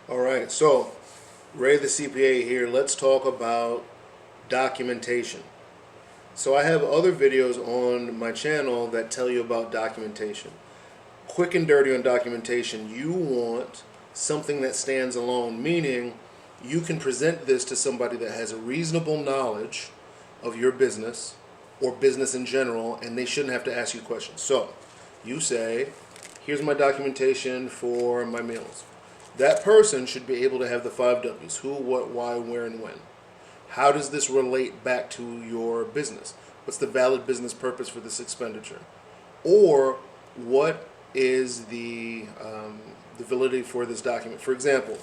All right, so Ray the CPA here. Let's talk about documentation. So I have other videos on my channel that tell you about documentation. Quick and dirty on documentation. You want something that stands alone, meaning you can present this to somebody that has a reasonable knowledge of your business or business in general, and they shouldn't have to ask you questions. So you say, here's my documentation for my meals. That person should be able to have the 5 W's: who, what, why, where, and when. How does this relate back to your business? What's the valid business purpose for this expenditure? Or what is the validity for this document? For example,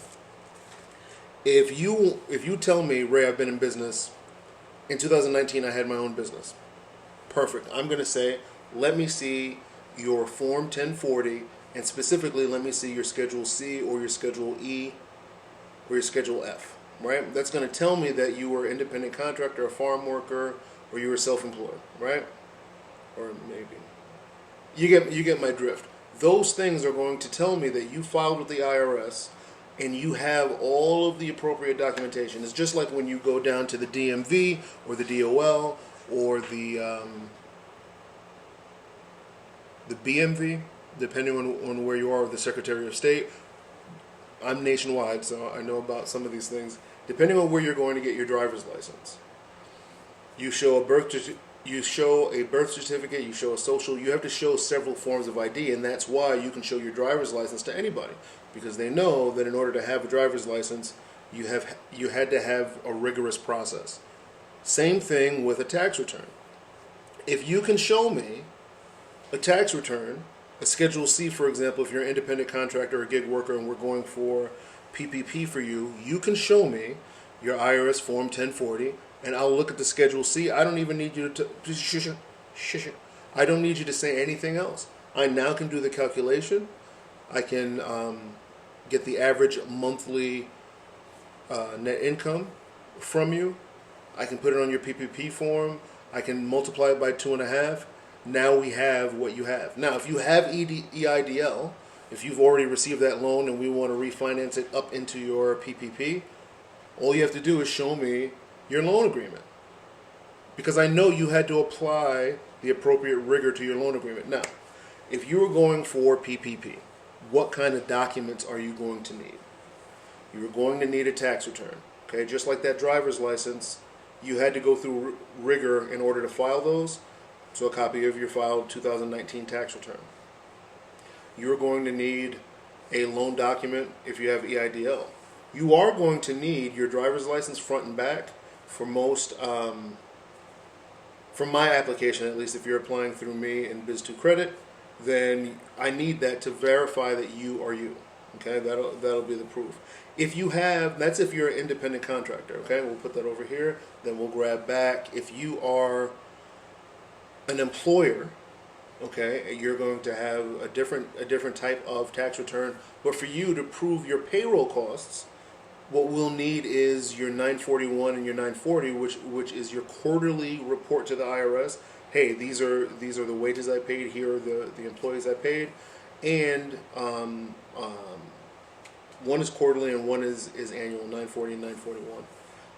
if you tell me, Ray, I've been in business, in 2019 I had my own business. Perfect. I'm going to say, let me see your Form 1040, and specifically, let me see your Schedule C or your Schedule E or your Schedule F, right? That's going to tell me that you were an independent contractor, a farm worker, or you were self-employed, right? Or maybe. You get my drift. Those things are going to tell me that you filed with the IRS and you have all of the appropriate documentation. It's just like when you go down to the DMV or the DOL or the BMV, depending on where you are, with the Secretary of State. I'm nationwide, so I know about some of these things. Depending on where you're going to get your driver's license, you show a birth certificate, you show a social. You have to show several forms of ID, and that's why you can show your driver's license to anybody, because they know that in order to have a driver's license, you had to have a rigorous process. Same thing with a tax return. If you can show me a tax return, a Schedule C, for example, if you're an independent contractor or a gig worker and we're going for PPP for you, you can show me your IRS Form 1040, and I'll look at the Schedule C. I don't even need you to I don't need you to say anything else. I now can do the calculation. I can get the average monthly net income from you. I can put it on your PPP form. I can multiply it by 2.5. Now we have what you have. Now, if you have EIDL, if you've already received that loan and we want to refinance it up into your PPP, all you have to do is show me your loan agreement. Because I know you had to apply the appropriate rigor to your loan agreement. Now, if you were going for PPP, what kind of documents are you going to need? You're going to need a tax return. Okay, just like that driver's license, you had to go through rigor in order to file those. So a copy of your filed 2019 tax return. You're going to need a loan document if you have EIDL. You are going to need your driver's license front and back for most, from my application at least, if you're applying through me in Biz2 Credit, then I need that to verify that you are you. Okay, that'll be the proof. If you have, that's if you're an independent contractor. Okay, we'll put that over here. Then we'll grab back. If you are an employer, okay, you're going to have a different type of tax return. But for you to prove your payroll costs, what we'll need is your 941 and your 940, which is your quarterly report to the IRS. Hey, these are the wages I paid. Here are the employees I paid, and one is quarterly and one is annual. 940 and 941.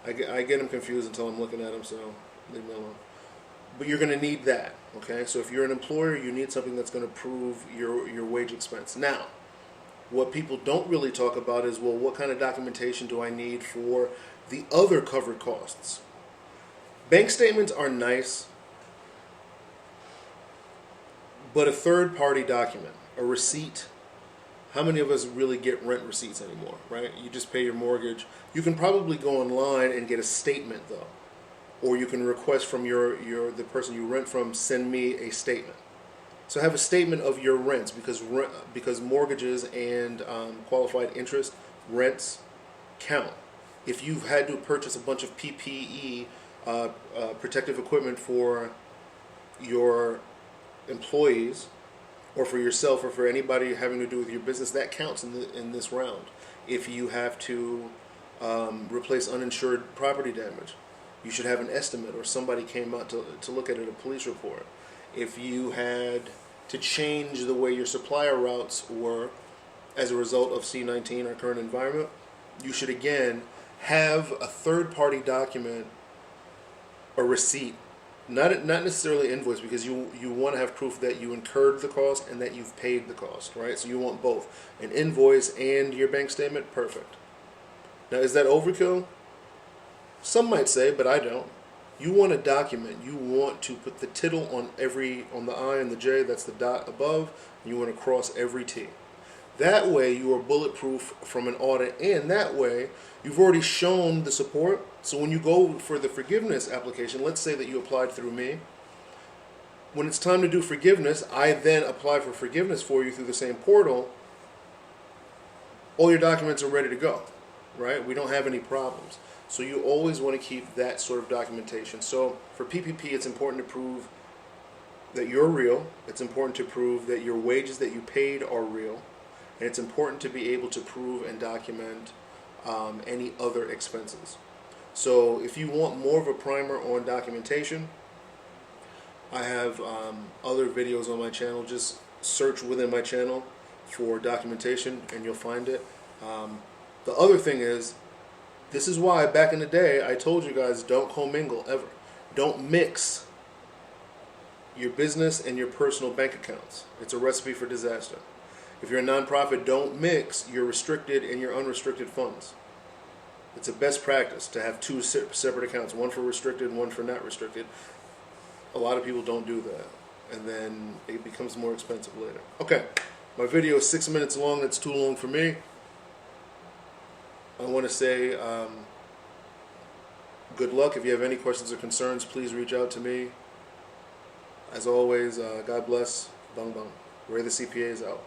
I get them confused until I'm looking at them, so leave me alone. But you're going to need that, okay? So if you're an employer, you need something that's going to prove your wage expense. Now, what people don't really talk about is, well, what kind of documentation do I need for the other covered costs? Bank statements are nice, but a third-party document, a receipt. How many of us really get rent receipts anymore, right? You just pay your mortgage. You can probably go online and get a statement, though. Or you can request from the person you rent from, send me a statement. So have a statement of your rents, because mortgages and qualified interest rents count. If you've had to purchase a bunch of PPE, protective equipment for your employees, or for yourself, or for anybody having to do with your business, that counts in this round. If you have to replace uninsured property damage, you should have an estimate, or somebody came out to look at it, a police report. If you had to change the way your supplier routes were, as a result of C-19, our current environment, you should again have a third-party document, a receipt, not necessarily invoice, because you want to have proof that you incurred the cost and that you've paid the cost, right? So you want both, an invoice and your bank statement. Perfect. Now, is that overkill? Some might say, but I don't. You want a document. You want to put the tittle on the I and the J, that's the dot above, and you want to cross every T. That way you are bulletproof from an audit, and that way you've already shown the support. So when you go for the forgiveness application, let's say that you applied through me. When it's time to do forgiveness, I then apply for forgiveness for you through the same portal. All your documents are ready to go, right? We don't have any problems. So you always want to keep that sort of documentation. So for PPP, it's important to prove that you're real. It's important to prove that your wages that you paid are real. And it's important to be able to prove and document any other expenses. So if you want more of a primer on documentation, I have other videos on my channel. Just search within my channel for documentation and you'll find it. The other thing is, this is why back in the day I told you guys, don't commingle ever. Don't mix your business and your personal bank accounts. It's a recipe for disaster. If you're a nonprofit, don't mix your restricted and your unrestricted funds. It's a best practice to have two separate accounts, one for restricted and one for not restricted. A lot of people don't do that, and then it becomes more expensive later. Okay, my video is 6 minutes long. That's too long for me. I want to say good luck. If you have any questions or concerns, please reach out to me. As always, God bless. Bang bang. Ray the CPA is out.